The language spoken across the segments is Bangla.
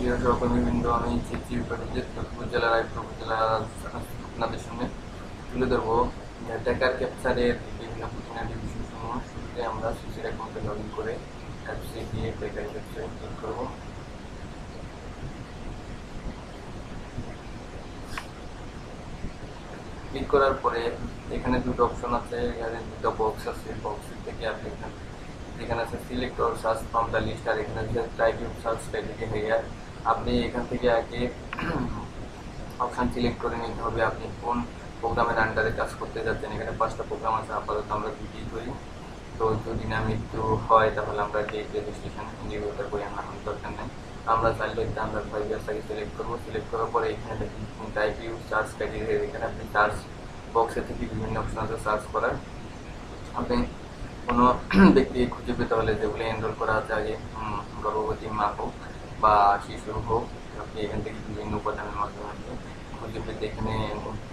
প্রিয় সহকর্মীবৃন্দ, আমি চিত্রি লক্ষ্মীপুর জেলার আয়ুক্ত উপজেলার আপনাদের সামনে তুলে ধরবো ট্যাকার ক্যাপচারের বিভিন্ন খুঁটিনাটি বিষয়সমূহ। শুরুতে আমরা সিসির অ্যাকাউন্টে লগ ইন করে অ্যাপসে গিয়ে ট্যাকার ক্যাপচারে ক্লিক করবো। ক্লিক করার পরে এখানে দুটো অপশন আছে, এখানে দুটো বক্স আছে। বক্সের থেকে আপনি এখানে আছে select or search from the list, আর এখানে আছে ট্রাই টু সার্চ ক্রাইটেরিয়া। আপনি এখান থেকে আগে অপশন সিলেক্ট করে নিতে হবে আপনি কোন প্রোগ্রামের আন্ডারে কাজ করতে যাচ্ছেন। এখানে 5টা প্রোগ্রাম আছে, আপাতত আমরা দুটিই করি। তো যদি না মৃত্যু হয় তাহলে আমরা ডেট রেজিস্ট্রেশন ইন্ডিভিজুয়াল করি, আমরা দরকার নেই। আমরা চাইলে আমরা 5 ইয়ার্সটাকে সিলেক্ট করবো। সিলেক্ট করার পরে এখানে দেখুন টাইপ ইউ সার্চ ক্রাইটেরিয়া, এখানে আপনি সার্চ বক্সের থেকে বিভিন্ন অপশন আছে সার্চ করার। আপনি কোনো ব্যক্তি খুঁজে পেতে হলে যেগুলো এনরোল করা আছে আগে, গর্ভবতী মা হোক বা শিশু হোক, আপনি এখান থেকে বিভিন্ন উপাদানের মাধ্যমে আপনি খুঁজে পেতে এখানে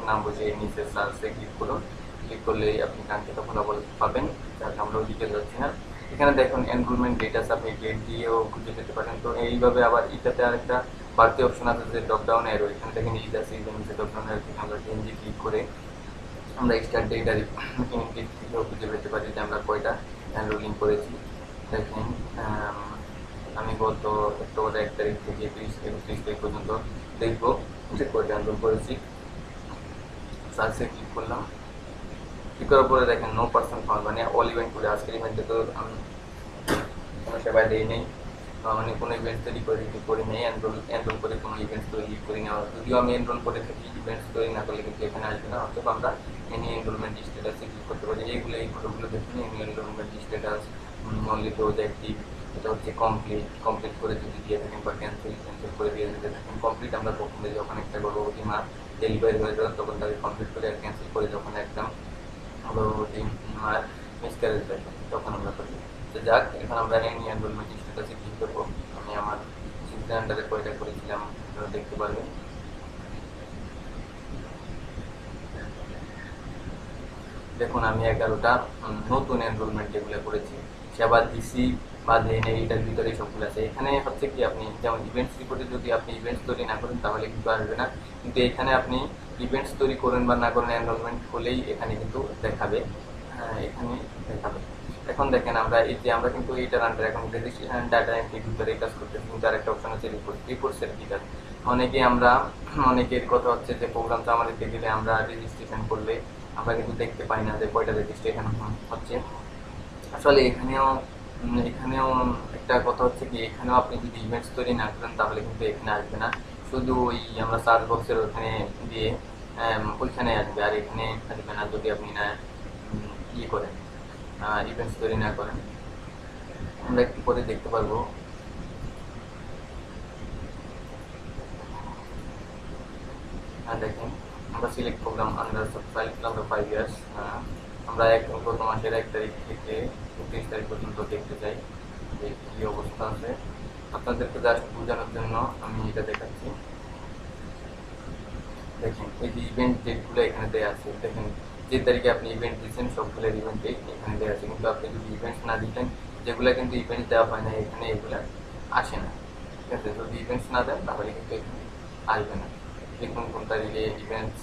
নাম বসে নিচে সার্চে ক্লিক করুন। ক্লিক করলে আপনি কাঙ্ক্ষিত ফলাফল পাবেন, যাতে আমরা ওদিকে যাচ্ছি না। এখানে দেখুন এনরোলমেন্ট ডেটাস, আপনি ডেট দিয়েও খুঁজে পেতে পারেন। তো এইভাবে আবার এটাতে আরেকটা বাড়তি অপশন আছে যে ড্রপডাউন অ্যারো, এখানে দেখেন ঈদ আছে, নিচে ড্রপডাউন অ্যারো থেকে আমরা টেনজি ক্লিক করে আমরা স্টার্ট ডেট আর ইনক্রিজ থেকেও খুঁজে পেতে পারি যে আমরা কয়টা এনরোলিং করেছি। দেখেন আমি গত অক্টোবর 1 তারিখ থেকে 31 তারিখ পর্যন্ত দেখবো যে কয়টা এনরোল করেছি। সার্চে ক্লিক করলাম। ক্লিক করার পরে দেখেন নো পার্সন ফাউন্ড, মানে অল ইভেন্ট করে আজকের ইভেন্টে তো আমি কোনো সেবায় দেই নেই, মানে কোনো ইভেন্টস তৈরি করি নেই, এনরোল করে কোনো ইভেন্টস তৈরি করি না। যদিও আমি এনরোল করে থাকি, ইভেন্টস তৈরি না করলে কিন্তু এখানে আসবে না। অথবা আমরা এনি এনরোলমেন্ট স্ট্যাটাসে ক্লিক করতে পারি। এই ফটোগুলো দেখুন, এনি এনরোলমেন্ট স্ট্যাটাস অনলি তো অ্যাক্টিভ, এটা হচ্ছে কমপ্লিট করে যদি দিয়ে থাকেন বা ক্যান্সেল করে দিয়ে যদি থাকেন। কমপ্লিট আমরা প্রথমে যখন একটা গর্ভবতী মা ডেলিভারি হয়ে যাবে তখন তাকে কমপ্লিট করে আর ক্যান্সেল করে যখন একদম গর্ভবতী মার মিসক্যারেজ হয় তখন আমরা করি। তো যাক, এখন আমরা এনি এনরোলমেন্ট স্ট্যাটাসে ক্লিক করবো। আমি আমার চিন্তা আন্ডারে কয়টা করেছিলাম আপনারা দেখতে পারবেন। দেখুন আমি 11টা নতুন এনরোলমেন্ট যেগুলো করেছি, সেবা দিছি বা দেন এইটার ভিতরে সবগুলো আছে। এখানে হচ্ছে কি আপনি যেমন ইভেন্টস রিপোর্টে যদি আপনি ইভেন্টস তৈরি না করেন তাহলে কিন্তু আসবে না, কিন্তু এখানে আপনি ইভেন্টস তৈরি করেন বা না করেন এনরোলমেন্ট হলেই এখানে কিন্তু দেখাবে। এখানে দেখাবে। এখন দেখেন আমরা এই যে আমরা কিন্তু এইটার আন্ডার এখন রেজিস্ট্রেশন ডাটা এন্ট্রির ভিতরে কাজ করতেছি, কিন্তু আরেকটা অপশন আছে রিপোর্টসের কি কাজ। অনেকের কথা হচ্ছে যে প্রোগ্রামটা আমাদের গেলে আমরা রেজিস্ট্রেশন করলে আমরা কিন্তু দেখতে পাই না যে কয়টা রেজিস্ট্রেশন হচ্ছে। আসলে এখানেও একটা কথা হচ্ছে কি, এখানেও আপনি যদি ইভেন্টস তৈরি না করেন তাহলে কিন্তু এখানে আসবে না, শুধু ওই আমরা সার্চ বক্সের ওখানে দিয়ে ওইখানে আসবে, আর এখানে আসবে না যদি আপনি না ইয়ে করেন, ইভেন্টস তৈরি না করেন। আমরা একটু পরে দেখতে পারবো। দেখেন আমরা select program under file number 5 years, আমরা গত মাসের 1 তারিখ থেকে 31 তারিখ পর্যন্ত দেখতে চাই যে কী অবস্থা আছে। আপনাদেরকে জাস্ট বোঝানোর জন্য আমি এটা দেখাচ্ছি। দেখেন এই যে ইভেন্ট ডেটগুলো এখানে দেওয়া আছে, দেখেন যে তারিখে আপনি ইভেন্ট দিচ্ছেন সবগুলোর ইভেন্ট ডেট এখানে দেওয়া আছে, কিন্তু আপনি যদি ইভেন্টস না দিতেন, যেগুলো কিন্তু ইভেন্ট দেওয়া হয় না এখানে, এগুলো আসে না। ঠিক আছে, যদি ইভেন্টস না দেন তাহলে কিন্তু এখানে আসবে না। দেখুন কোন তারিখে ইভেন্টস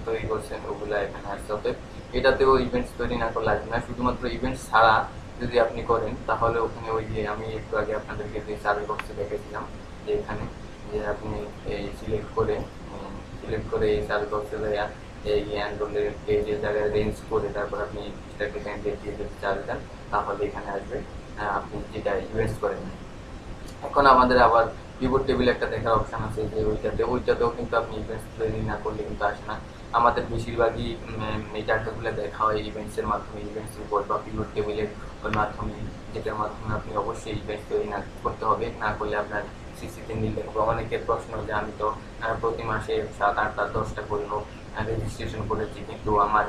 তৈরি করছেন ওগুলো এখানে আসছে। অতএব এটাতেও ইভেন্টস তৈরি না করলে আসবে না, শুধুমাত্র ইভেন্টস ছাড়া যদি আপনি করেন তাহলে ওখানে ওই যে আমি একটু আগে আপনাদেরকে যে সার্ভে বক্সে দেখেছিলাম যে এখানে যে আপনি এই সিলেক্ট করে এই সার্চ বক্সে দেওয়া এই এনরোলের যে জায়গায় রেঞ্জ করে তারপর আপনি সেটাকে ক্যান্ডিডেট দিয়ে যদি চার্জ দেন তাহলে এখানে আসবে আপনি যেটা ইনভেস্ট করেন। এখন আমাদের আবার পিভট টেবিল একটা দেখার অপশন আছে, যে ওইটাতেও কিন্তু আপনি ইভেন্টস তৈরি না করলে কিন্তু আসে না। আমাদের বেশিরভাগই এই ডাটাগুলো দেখা হয় ইভেন্টসের মাধ্যমে, ইভেন্টস রিপোর্ট বা পিভট টেবিলের ওই মাধ্যমে, যেটার মাধ্যমে আপনি অবশ্যই ইভেন্টস তৈরি না করতে হবে, না করলে আপনার সিসিতে নীল দেখবো। অনেকের প্রশ্ন যে আমি তো প্রতি মাসে 7, 8, 10টা করে রেজিস্ট্রেশন করেছি, কিন্তু আমার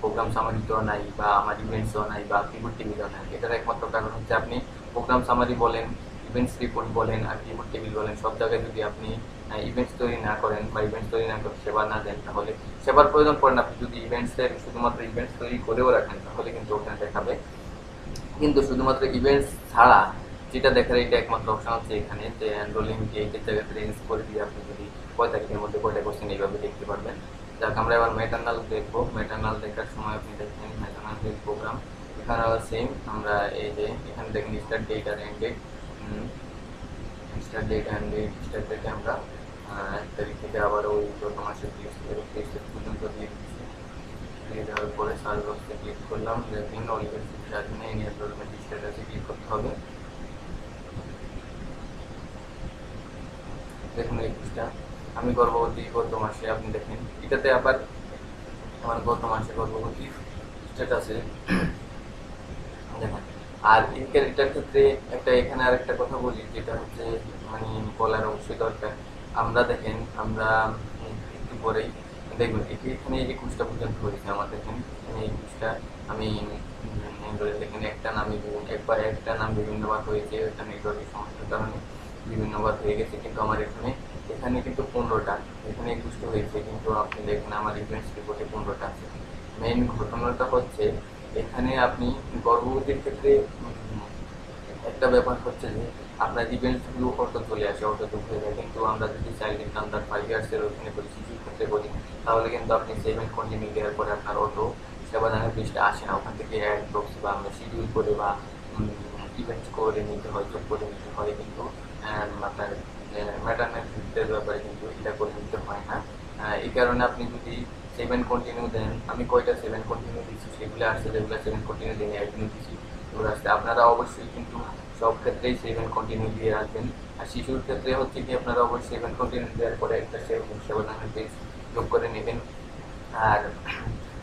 প্রোগ্রাম সামারিতেও নাই বা আমার ইভেন্টসও নাই বা পিভট টেবিলও নাই। এটার একমাত্র কারণ হচ্ছে আপনি প্রোগ্রাম সামারি বলেন, ইভেন্টস রিপোর্ট বলেন আর পিভট টেবিল বলেন, সব জায়গায় যদি আপনি ইভেন্টস তৈরি না করেন বা ইভেন্টস তৈরি না করে সেবা না দেন তাহলে সেবার প্রয়োজন পড়ে না। আপনি যদি ইভেন্টসের শুধুমাত্র ইভেন্টস তৈরি করেও রাখেন তাহলে কিন্তু ওখানে দেখাবে, কিন্তু শুধুমাত্র ইভেন্টস ছাড়া যেটা দেখার এটা একমাত্র অপশন হচ্ছে এখানে যে এনরোলিং ডেটের জায়গাতে রেঞ্জ করে দিয়ে আপনি যদি কয় তারিখের মধ্যে কয়টা কোশ্চেন এইভাবে দেখতে পারবেন। যাক, আমরা এবার ম্যাটার্নাল দেখবো। ম্যাটার্নাল দেখার সময় আপনি দেখেন ম্যাটার্নাল প্রোগ্রাম, এখানেও সেম। আমরা এই যে এখানে দেখেন স্টার্ট ডেট আর end date, start date and date, start ডেটে আমরা 1 তারিখ থেকে আবার ওই গত মাসের 30 পর্যন্ত দিয়ে দিচ্ছি। দিয়ে দেওয়ার পরে সার্চ বক্সে ক্লিক করলাম, দেখেন ইউনিভার্সিটি অ্যাডমিনে এনরোলমেন্ট স্ট্যাটাসে ক্লিক করতে হবে। দেখুন এই পৃষ্ঠা, আমি গর্ভবতী গত মাসে, আপনি দেখেন এটাতে আবার আমার গত মাসে গর্ভবতী স্ট্যাটাসে দেখেন। আর এটার ক্ষেত্রে একটা এখানে আরেকটা কথা বলি, যেটা হচ্ছে মানে বলার অবশ্যই দরকার। আমরা দেখেন আমরা একটু পরেই দেখবেন এখানে এই 21টা পর্যন্ত হয়েছে আমার। দেখেন এখানে 21টা আমি দেখেন একটা নামে একবার একটা নাম বিভিন্নবার হয়েছে, একটা নেটওয়ার্কের সমস্যার কারণে বিভিন্নবার হয়ে গেছে। কিন্তু আমার এখানে এখানে কিন্তু 15টা, এখানে 21টা হয়েছে, কিন্তু আপনি দেখেন আমার ইভেন্টস রিপোর্টে 15টা আছে। মেইন ঘটনাটা হচ্ছে এখানে আপনি গর্ভবতীর ক্ষেত্রে একটা ব্যাপার হচ্ছে যে আপনার ইভেন্টসগুলো অটো চলে আসে, অটো যোগ হয়ে যায়। কিন্তু আমরা যদি চাইল্ড ইন আন্ডার 5 ইয়ার্সের ওখানে করি, শিশুর ক্ষেত্রে করি, তাহলে কিন্তু আপনি সেভেন কন্টিনিউ দেওয়ার পরে আপনার অটো সেবাদানের পেজটা আসে না। ওখান থেকে অ্যাড বক্স বা আমরা শিডিউল করে বা ইভেন্ট করে নিতে হয়, যোগ করে নিতে হয়। কিন্তু আপনার ম্যাটারনাল ফিল্ডের ব্যাপারে কিন্তু এটা করে নিতে হয় না। এই কারণে আপনি যদি সেভেন কন্টিনিউ দেন, আমি কয়টা সেভেন কন্টিনিউ দিচ্ছি সেগুলো আসছে, যেগুলো সেভেন কন্টিনিউ দিয়ে অ্যাডমিট দিচ্ছি সেগুলো আসছে। আপনারা অবশ্যই কিন্তু সব ক্ষেত্রেই সেভেন কন্টিনিউ দিয়ে রাখবেন। আর শিশুর ক্ষেত্রে হচ্ছে কি আপনারা অবশ্যই সেভেন কন্টিনিউ দেওয়ার পরে একটা সেবাদানের পেজ যোগ করে নেবেন। আর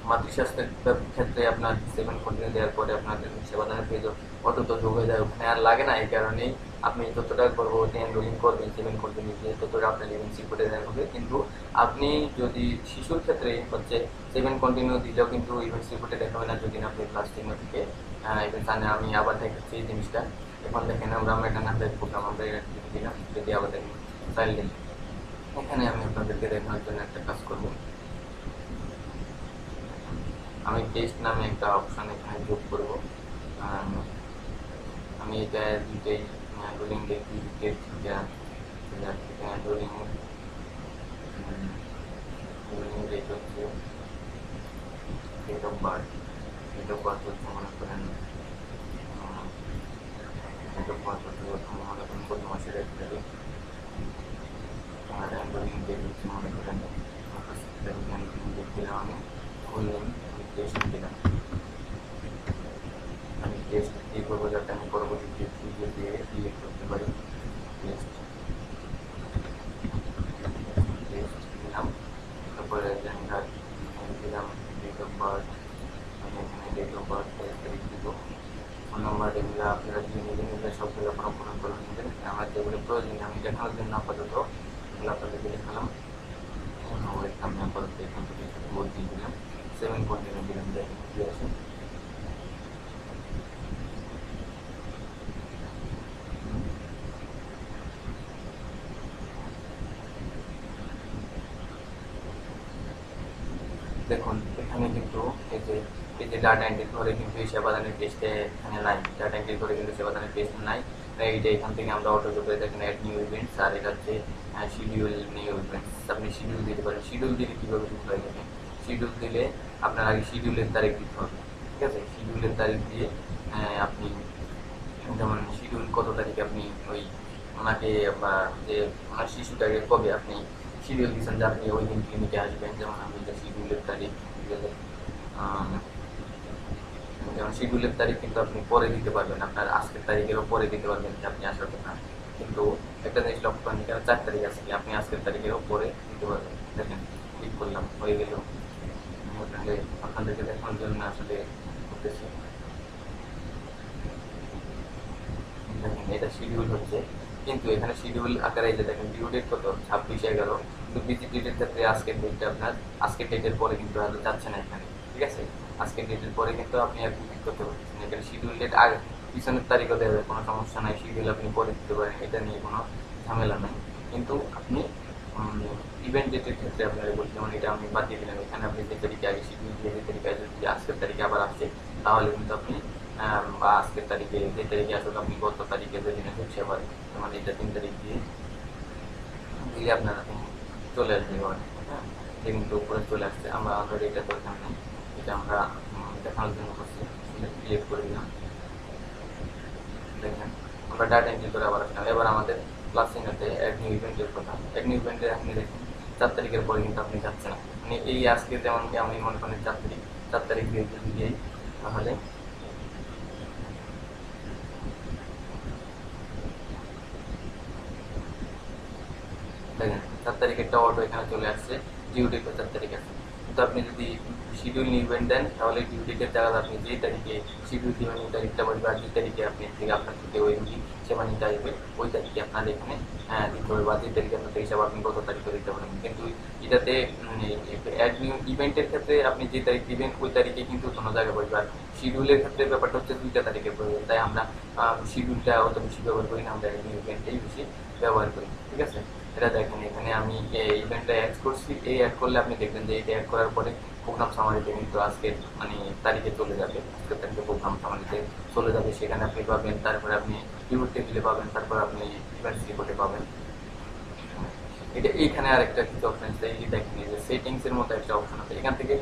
মাতৃস্বাস্থ্যের ক্ষেত্রে আপনার সেভেন কন্টিনিউ দেওয়ার পরে আপনাদের সেবাদানের পেজ অটোত যোগ হয়ে যায়, ওখানে আর লাগে না। এই কারণেই আপনি যতটা গর্ভবতী এনরোলিং করবেন সেভেন কন্টিনিউ দিয়ে ততটা আপনার ইভেন্ট রিপোর্টে দেওয়া হবে। কিন্তু আপনি যদি শিশুর ক্ষেত্রে হচ্ছে সেভেন কন্টিনিউ দিলেও কিন্তু ইভেন্ট রিপোর্টে দেখাবে না যদি আপনি ক্লাস 10 থেকে ইভেন্ট আনে। আমি আবার দেখাচ্ছি এই জিনিসটা। এখন দেখেন আমরা ম্যাটারনাল প্রোগ্রাম আমরা দিলাম, যদি আবার দেখেন চাইল্ড, এখানে আমি আপনাদেরকে দেখানোর জন্য একটা কাজ করবো। আমি টেস্ট নামে একটা অপশন এখানে যোগ করব। আমি এটা দুইটাই রোলিং ডেট রোলিং ডেট হচ্ছে date of birth. Date of birth হচ্ছে মনে করেন ডেট অফ বার্থ হচ্ছে মনে করেন কত মাসের 1 তারিখ। আর রোলিং ডেট হচ্ছে মনে করেন ডেট দিলাম, আমি করলাম, আমি টেস্ট দিলাম। আমি টেস্ট দিয়ে করবো যাতে আমি পরবর্তী টেস্ট দিয়ে সিলেক্ট করতে পারি। টেস্ট দিলাম, তারপরে জেন্ডার দিলাম, ডেট অফ বার্থ, আমি এখানে ডেট অফ বার্থ তারিখ দিব। ফোন নাম্বার এগুলো আপনারা দিয়ে নিজে নিজে সবগুলো আপনারা পূরণ করে নেবেন। আমার যেগুলো প্রয়োজন আমি দেখানোর জন্য আপাতত এগুলো আপনাদেরকে দেখালাম। আমি আপাতত এখান থেকে বোর্ড দিয়ে দিলাম, সেভেন কন্টিনিউ দিলাম, দেখেন কি আছে। দেখুন এখানে কিন্তু এই যে ডাটা এন্ট্রি করে কিন্তু এই সেবাদানের পেজটা এখানে নাই, ডাটা এন্ট্রি করে কিন্তু সেবাদানের পেজ নাই। এইটা এখান থেকে আমরা অটো যোগ করে দেখেন অ্যাড নিউ ইভেন্টস, আর এটা হচ্ছে শিডিউল নিউ ইভেন্টস। আপনি শিডিউল দিতে পারেন। শিডিউল দিলে কীভাবে দিতে হয় দেখেন, শিডিউল দিলে আপনার আগে শিডিউলের তারিখ দিতে হবে, ঠিক আছে। শিডিউলের তারিখ দিয়ে আপনি যেমন শিডিউল কত তারিখে আপনি ওই ওনাকে বা যে ওনার শিশুটাকে কবে আপনি শিডিউল দিচ্ছেন যে আপনি ওই দিন ক্লিনিকে আসবেন। যেমন আমি যে শিডিউলের তারিখ যেমন শিডিউলের তারিখ কিন্তু আপনি পরে দিতে পারবেন, আপনার আজকের তারিখেরও পরে দিতে পারবেন যে আপনি আসার কথা। কিন্তু একটা জিনিস লক্ষ্য করেন, কেন 4 তারিখ আছে, আপনি আজকের তারিখেরও পরে দিতে পারবেন। দেখেন ক্লিক করলাম, হয়ে গেল। আপনাদেরকে দেখানোর জন্য আসলে করতেছি। দেখেন এটা শিডিউল হচ্ছে, কিন্তু এখানে শিডিউল আকারে এই যে দেখেন ডিউ ডেট কত 26/11, কিন্তু ভিজিবিলিটির ক্ষেত্রে আজকের ডেটটা আপনার আজকের ডেটের পরে কিন্তু আর যাচ্ছে না এখানে, ঠিক আছে। আজকের ডেটের পরে কিন্তু আপনি আর ক্লিক করতে পারছেন। এখানে শিডিউল ডেট আগে পিছনের তারিখও দেওয়া যায়, কোনো সমস্যা নাই। শিডিউল আপনি পরে দিতে পারেন, এটা নিয়ে কোনো ঝামেলা নেই। কিন্তু আপনি ইভেন্ট ডেটের ক্ষেত্রে আপনারা বলছি, যেমন এটা আমি বাদ দিয়ে দিলাম। এখানে আপনি যে তারিখে আগে শিডিউল দিয়ে যে তারিখে যদি আজকের তারিখে আবার আসছে, তাহলে কিন্তু আপনি বা আজকের তারিখে যে তারিখে আসলে আপনি গত তারিখে যেদিন হচ্ছে আবার মানে এটা 3 তারিখ দিয়ে দিলে আপনার চলে আসবে ঘরে। হ্যাঁ, কিন্তু উপরে চলে আসছে, আমরা অলরেডি এটা দরকার নেই, এটা আমরা দেখানোর জন্য করছি, ক্লিক করে দিলাম। দেখেন আমরা ডাটা এন্ট্রি করে আবার আসলাম। এবার আমাদের প্লাস চিহ্নতে অ্যাড নিউ ইভেন্টের কথা, অ্যাড নিউ ইভেন্টে আপনি দেখেন 4 তারিখের পরে কিন্তু আপনি যাচ্ছেন না, মানে এই আজকে যেমন কি আমি মনে করেন 4 তারিখ দিয়ে যদি দিই তাহলে দেখেন 4 তারিখেরটা অটো এখানে চলে আসছে, ডিউ ডেটও 4 তারিখ আছে। কিন্তু আপনি যদি শিডিউল ইভেন্ট দেন তাহলে ডিউ ডেটের জায়গায় আপনি যেই তারিখে শিডিউল দিবেন ওই তারিখটা বলবে, আর যে তারিখে আপনি থেকে আপনার থেকে ওই রুগী সেবা নিতে আসবে ওই তারিখে আপনার এখানে দিতে হবে, বা যে তারিখে আপনার হিসাব আপনি কত তারিখে দিতে পারেন। কিন্তু এটাতে অ্যাড নিউ ইভেন্টের ক্ষেত্রে আপনি যে তারিখ দিবেন ওই তারিখে কিন্তু কোনো জায়গায় বলবে, আর শিডিউলের ক্ষেত্রে ব্যাপারটা হচ্ছে 2টা তারিখে প্রয়োজন, তাই আমরা শিডিউলটা অত বেশি ব্যবহার করি না, আমরা অ্যাড নিউ ইভেন্টটাই বেশি ব্যবহার করি। ঠিক আছে, এটা দেখেন এখানে আমি এই ইভেন্টটা অ্যাড করছি, এই অ্যাড করলে আপনি দেখবেন যে এটা অ্যাড করার পরে প্রোগ্রাম সামারিতে কিন্তু আজকে মানে তারিখে চলে যাবে, আজকের তারিখে প্রোগ্রাম সামারিতে চলে যাবে, সেখানে আপনি পাবেন, তারপরে আপনি কিবোর্ড টেবিলে পাবেন, তারপর আপনি ইভেন্টস রিপোর্টে পাবেন। এটা এইখানে আরেকটা কিছু অপশন আছে, এই যে দেখেন এই যে সেটিংস এর মতো একটা অপশন আছে, এখান থেকে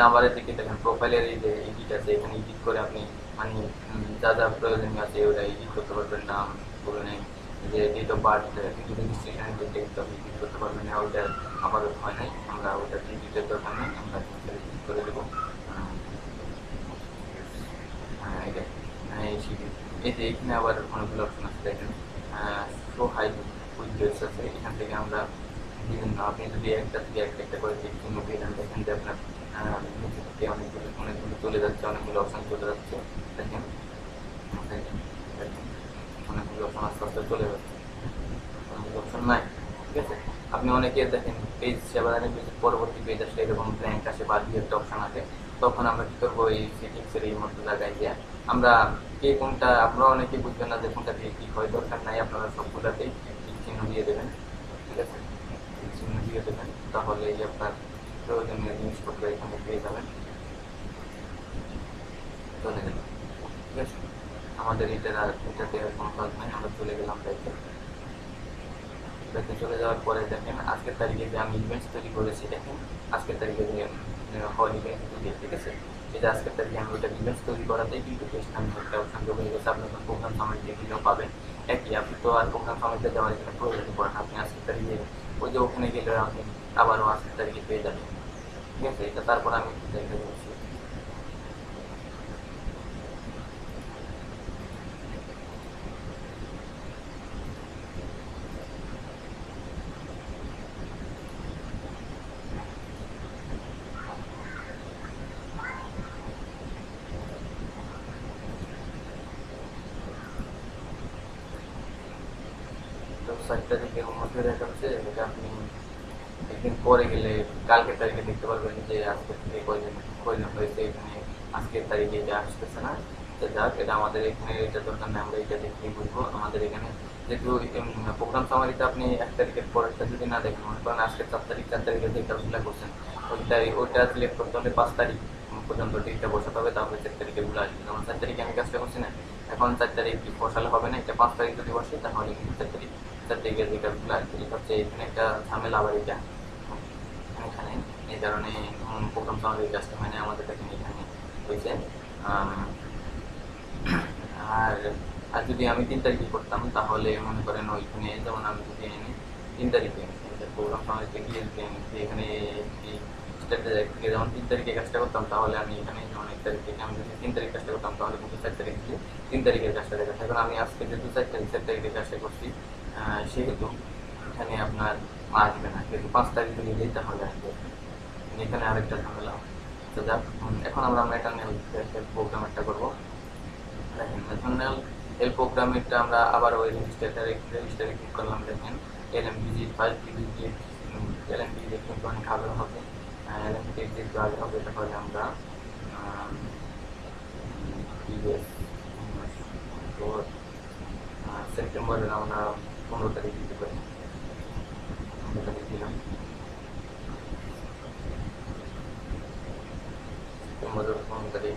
আবার এদিকে দেখেন প্রোফাইলের এই যে এডিট আছে, এখানে এডিট করে আপনি মানে যা যা প্রয়োজনীয় আছে ওটা এডিট করতে পারবেন, নাম বলে নেই যে ডেট অফ বার্থ, কিন্তু রেজিস্ট্রেশনের যে ডেট আপনি এডিট করতে পারবেন না, ওটা আমাদের হয় নাই, আমরা ওটা এডিটের দরকার নেই, আমরা এডিট করে দেবো। হ্যাঁ, এটা এই শিডিউল, এই যে এখানে আবার অনেকগুলো অপশন আছে দেখেন, শো হাইড উইডজেটস আছে, এখান থেকে আমরা বিভিন্ন আপনি যদি একটা থেকে একটা একটা করে টিক চিহ্ন দিয়ে দেন দেখেন যে আপনার নিচে থেকে অনেকগুলো অনেকগুলো চলে যাচ্ছে, অনেকগুলো অপশন চলে যাচ্ছে, দেখেন দেখেন দেখেন, অনেকগুলো অপশন আস্তে আস্তে চলে যাচ্ছে, অনেকগুলো অপশন নাই। ঠিক আছে, আপনি অনেকে দেখেন পেজ সেবাদানের পেজের পরবর্তী পেজ আসলে এরকম ব্ল্যাঙ্ক আসে বা দুই একটা অপশন আসে, তখন আমরা কি করবো এই সেটিংসের এই মতো জায়গায় গিয়ে আমরা কে কোনটা, আপনারা অনেকে বুঝবেন না যে কোনটা দিয়ে কি হয়, দরকার নাই আপনারা সবগুলাতেই টিক চিহ্ন দিয়ে দেবেন। ঠিক আছে, টিক চিহ্ন দিয়ে দেবেন, তাহলে এই আপনার প্রয়োজনীয় জিনিসপত্র এখানে পেয়ে যাবেন, চলে গেল। ঠিক আছে, আমাদের এটাতে আর কোনো কাজ নাই, আমরা চলে গেলাম ব্যাকে। ব্যাকে চলে যাওয়ার পরে দেখেন আজকের তারিখে যে আমি ইভেন্টস তৈরি করেছি, দেখেন আজকের তারিখে যে হল ইভেন্ট, ঠিক আছে, এই যে আজকের তারিখে আমি ওইটা ইভেন্টস তৈরি করাতেই কিন্তু পেজটা আমি একটা অপশন হয়ে গেছে, আপনি প্রোগ্রাম সামারিতে গেলেও পাবেন একই, আপনি তো আর প্রোগ্রাম সামারিতে দেওয়ার এখানে প্রয়োজন পড়ে না, আপনি আজকের তারিখে ওই যে ওখানে গেলে আপনি আবারও আজকের তারিখে পেয়ে যাবেন। ঠিক আছে, এটা তারপর আমি একটু দেখে বলছি। তো 4 তারিখের মধ্যে দেখাচ্ছে, এটা আপনি একদিন পরে গেলে কালকের তারিখে দেখতে পারবেন যে আজকের থেকে কয়দিন কয়দিন হয়েছে, এখানে আজকের তারিখে এটা আসতেছে না, তো যাক এটা আমাদের এখানে এটা দরকার নেই, আমরা এটা দেখেই বুঝবো। আমাদের এখানে যেহেতু প্রোগ্রাম সামারিতে আপনি 1 তারিখের পরেরটা যদি না দেখেন, মনে করেন আজকে 4 তারিখে যে কাজগুলো করছেন ওই তারিখ ওইটা সিলেক্ট করতে হলে 5 তারিখ পর্যন্ত ডেটটা বসাতে হবে, তাহলে 4 তারিখে গুলো আসবে, যেমন 4 তারিখে আমি কাজটা করছি না, এখন 4 তারিখ বসালে হবে না, এটা 5 তারিখ যদি বসে তাহলে কিন্তু 4 তারিখের যে কাজগুলো আসবে, এটা হচ্ছে এখানে একটা ঝামেলা আবার এটা এখানে, এই কারণে প্রথম সামাজিক কাজটা হয় না আমাদের কাছে এখানে হয়েছে। আর আর যদি আমি 3 তারিখে করতাম তাহলে মনে করেন ওইখানে যেমন আমি যদি এনে 3 তারিখে প্রোগ্রাম সামাজিতে গিয়ে এখানে স্টেটে থেকে যেমন 3 তারিখে কাজটা করতাম, তাহলে আমি এখানে যেমন 1 তারিখ থেকে আমি যদি 3 তারিখ কাজটা করতাম তাহলে কিন্তু 4 তারিখ দিয়ে 3 তারিখের কাজটা দেখাচ্ছে। এখন আমি আজকে যেহেতু 4 তারিখের কাজটা করছি, সেহেতু এখানে আপনার আসবে না, যেহেতু 5 তারিখ যদি দিই তাহলে আসবে, এখানে আরেকটা ঝামেলা। তো যাক, এখন আমরা ম্যাটারনাল প্রোগ্রাম একটা করবো। দেখেন ম্যাটারনাল হেল্প প্রোগ্রামেরটা আমরা আবার ওই রেজিস্টারে ক্লিক করলাম, দেখেন এলএমপিজি ফার্স্ট ডিগ্রি এলএমপিজি কিন্তু অনেক আগে হবে, এলএমপিজি যেহেতু আগে হবে তাহলে আমরা সেপ্টেম্বরের আমরা 15 তারিখ দিতে পারি, 15 তারিখ দিলাম, সেপ্টেম্বরের 15 তারিখ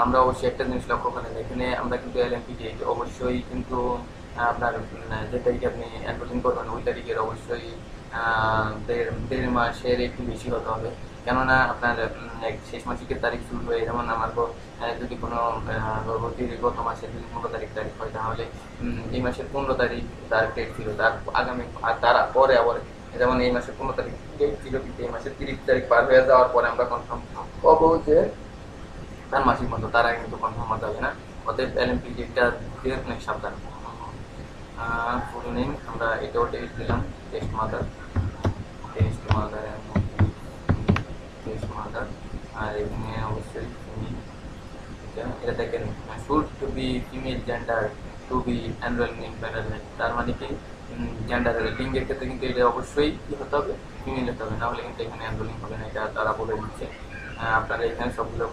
আমরা অবশ্যই একটা জিনিস লক্ষ্য করেন, এখানে আমরা কিন্তু এলএমপিটি অবশ্যই কিন্তু আপনার যে তারিখে আপনি এনরোলিং করবেন ওই তারিখের অবশ্যই দেড় মাসের একটু বেশি হতে হবে। কেননা আপনার শেষ মাসিকের তারিখ শুরু হয়ে, যেমন আমার যদি কোনো গর্ভবতীর গত মাসের যদি 15 তারিখ হয়, তাহলে এই মাসের 15 তারিখ তার ডেট ছিল, তার আগামী আর তার পরে আবার যেমন এই মাসের 15 তারিখ ডেট ছিল, কিন্তু এই মাসের 30 তারিখ পার হয়ে যাওয়ার পরে আমরা কনফার্ম পাবো যে তার মাসিক মতো, তার আগে কিন্তু কনফার্ম হওয়া যাবে না। অতএব এলএমপি ডেটটা দিয়ে অনেক সাবধান। ফুল নেম আমরা এটাও টেস্ট দিলাম, test mother, test mother, test mother. আর এখানে অবশ্যই ফিমেল, এটা দেখেন should to be female gender to be enrol in parallel, তার মানে কি জেন্ডারের লিঙ্গের ক্ষেত্রে কিন্তু এটা অবশ্যই কি হতে হবে, ফিমেল হতে হবে, না হলে কিন্তু এখানে এনরোলিং হবে না, এটা তারা বলে দিচ্ছে। আপনারা এখানে সবগুলো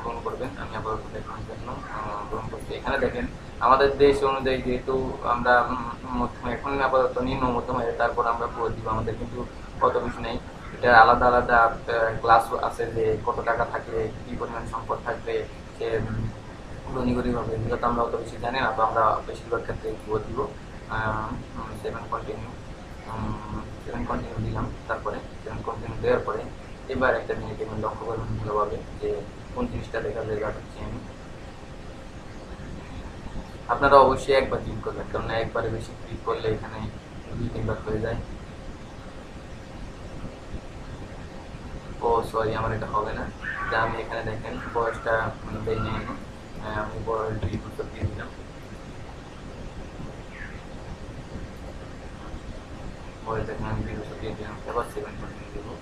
গ্রহণ করবেন। আমি আবার দেখানোর জন্য গ্রহণ করছি। এখানে দেখেন আমাদের দেশ অনুযায়ী যেহেতু আমরা এখন আপাতত নিম্ন মধ্যম, তারপর আমরা পুরো দিব, আমাদের কিন্তু কত বেশি নেই, এটা আলাদা আলাদা ক্লাস আছে যে কত টাকা থাকলে কী পরিমাণ সম্পদ থাকলে সে ধনী গরিব হবে, এগুলো তো আমরা অত বেশি জানি না, তো আমরা বেশিরভাগ ক্ষেত্রে পুরো দিব। 7 কন্টিনিউ, 7 কন্টিনিউ দিলাম। তারপরে 7 কন্টিনিউ দেওয়ার পরে এবার একটা জিনিস দেখবেন, লক্ষ্য করবেন ভালোভাবে যে কোন জিনিসটা দেখা যায় যাচ্ছি আমি। আপনারা অবশ্যই একবার ক্লিক করবেন, কারণ একবারে বেশি ক্লিক করলে এখানে 2-3 বার হয়ে যায়। ও সরি, আমার এটা হবে না, যা আমি এখানে দেখেন বয়সটা দেই নিয়ে আমি বয়স 2 বছর দিয়ে দিলাম, বয়স দেখেন আমি 2 বছর দিয়ে দিলাম। এবার 7 কন্টিনিউ দেবো।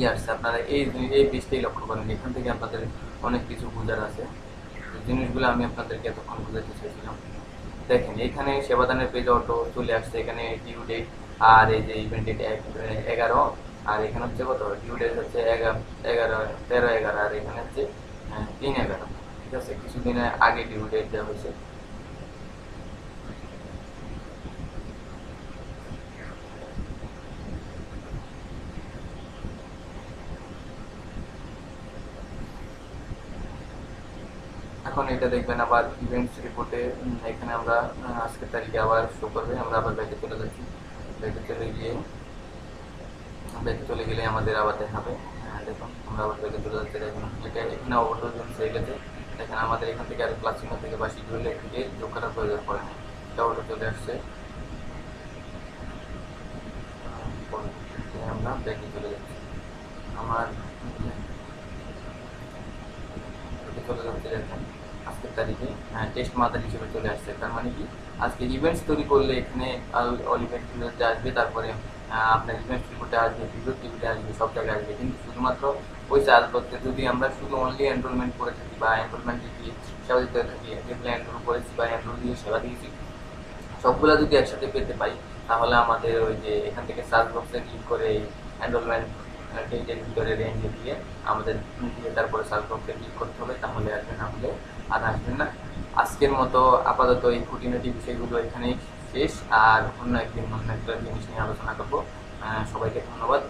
ইয়ার্স, আপনারা এই পেজটাই লক্ষ্য করেন, এখান থেকে আপনাদের অনেক কিছু বোঝার আছে, জিনিসগুলো আমি আপনাদেরকে এতক্ষণ বোঝাতে চাইছিলাম। দেখেন এখানে সেবাদানের পেজ অটো চলে আসছে, এখানে ডিউ ডেট আর এই যে ইভেন্ট ডেট 11, আর এখানে হচ্ছে কত ডিউ ডেট হচ্ছে 13/11, আর এখানে হচ্ছে 3/11। ঠিক আছে, কিছুদিন আগে ডিউ ডেট দেওয়া হয়েছে। এখন এটা দেখবেন আবার ইভেন্টস রিপোর্টে, এখানে আমরা আজকের তারিখে আবার শো করবে। আমরা আবার ব্যাকে চলে যাচ্ছি, ব্যাকে চলে গেলে আমাদের আবার দেখাবে। দেখুন আমরা আবার ব্যাকে চলে যাচ্ছি, দেখুন এটা এখানে অটো জোনস হয়ে গেছে। দেখেন আমাদের এখান থেকে আর প্লাস চিহ্ন থেকে বা শিডিউল থেকে যোগ করার প্রয়োজন পড়ে না, এটা অটো চলে আসছে। আমরা ব্যাকে চলে যাচ্ছি, আমার চলে যাচ্ছে। দেখেন আজকের তারিখে টেস্ট মাদার হিসেবে চলে আসছে, তার মানে কি আজকে ইভেন্টস তৈরি করলে এখানে অল ইভেন্ট রিপোর্টে আসবে, তারপরে আপনার ইভেন্ট রিপোর্টে আসবে, ভিডিও টিভিতে আসবে, সব জায়গায় আসবে। কিন্তু শুধুমাত্র ওই চার্জ করতে যদি আমরা শুধু অনলি এনরোলমেন্ট করে থাকি বা এনরোলমেন্ট দিয়ে সেবা দিতে থাকি, যেগুলো এনরোল করেছি বা এনরোল দিয়ে সেবা দিয়েছি সবগুলো যদি একসাথে পেতে পাই, তাহলে আমাদের ওই যে এখান থেকে সার্চ বক্সে ক্লিক করে এনরোলমেন্ট ডেটের ভিতরে রেঞ্জে দিয়ে আমাদের দিয়ে তারপরে সার্চ বক্সে ক্লিক করতে হবে, তাহলে আসবে, না হলে আর আসবেন না। আজকের মতো আপাতত এই খুঁটিনাটি বিষয়গুলো এখানেই শেষ, আর অন্য একদিন অন্য একটা জিনিস নিয়ে আলোচনা করবো। সবাইকে ধন্যবাদ,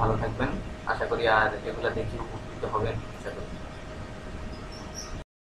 ভালো থাকবেন আশা করি, আর এগুলো দেখে উপকৃত হবেন আশা করি।